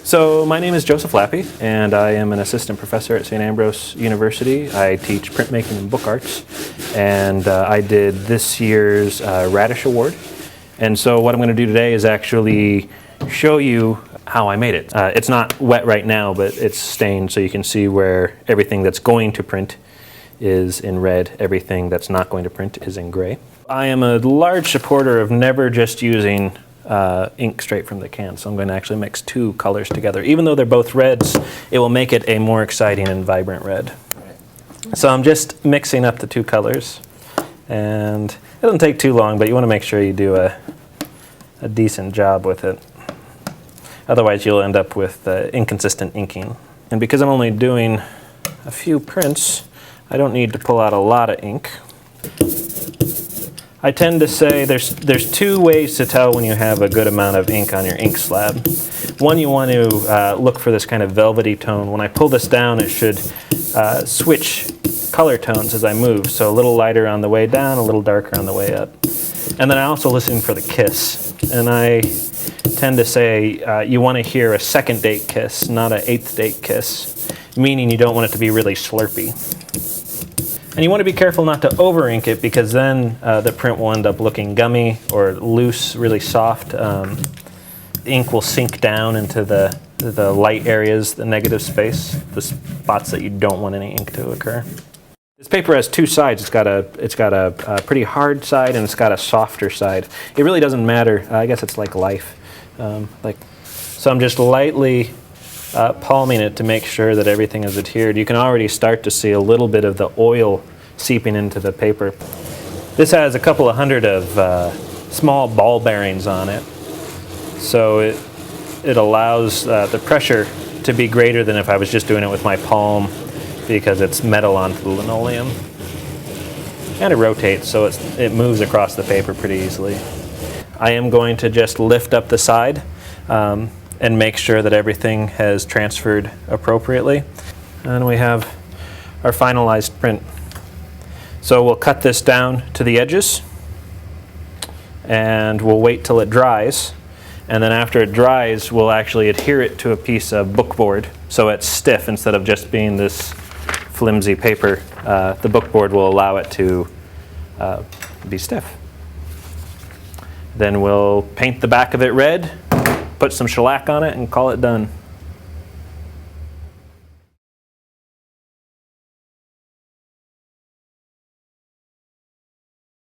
So my name is Joseph Lappie, and I am an assistant professor at St. Ambrose University. I teach printmaking and book arts, and I did this year's Radish Award. And so what I'm going to do today is actually show you how I made it. It's not wet right now, but it's stained, so you can see where everything that's going to print is in red, everything that's not going to print is in gray. I am a large supporter of never just using ink straight from the can, so I'm going to actually mix two colors together. Even though they're both reds, it will make it a more exciting and vibrant red. So I'm just mixing up the two colors, and it doesn't take too long, but you want to make sure you do a decent job with it. Otherwise you'll end up with inconsistent inking. And because I'm only doing a few prints, I don't need to pull out a lot of ink. I tend to say there's two ways to tell when you have a good amount of ink on your ink slab. One, you want to look for this kind of velvety tone. When I pull this down, it should switch color tones as I move. So a little lighter on the way down, a little darker on the way up. And then I also listen for the kiss. And I tend to say you want to hear a second date kiss, not an eighth date kiss, meaning you don't want it to be really slurpy. And you want to be careful not to over ink it, because then the print will end up looking gummy or loose, really soft. The ink will sink down into the light areas, the negative space, the spots that you don't want any ink to occur. This paper has two sides. It's got a pretty hard side and it's got a softer side. It really doesn't matter. I guess it's like life. So I'm just lightly palming it to make sure that everything is adhered. You can already start to see a little bit of the oil seeping into the paper. This has a couple of hundred of small ball bearings on it, so it allows the pressure to be greater than if I was just doing it with my palm, because it's metal onto the linoleum. And it rotates, so it moves across the paper pretty easily. I am going to just lift up the side and make sure that everything has transferred appropriately. And we have our finalized print. So we'll cut this down to the edges, and we'll wait till it dries. And then after it dries, we'll actually adhere it to a piece of bookboard so it's stiff instead of just being this flimsy paper. The bookboard will allow it to be stiff. Then we'll paint the back of it red, put some shellac on it, and call it done.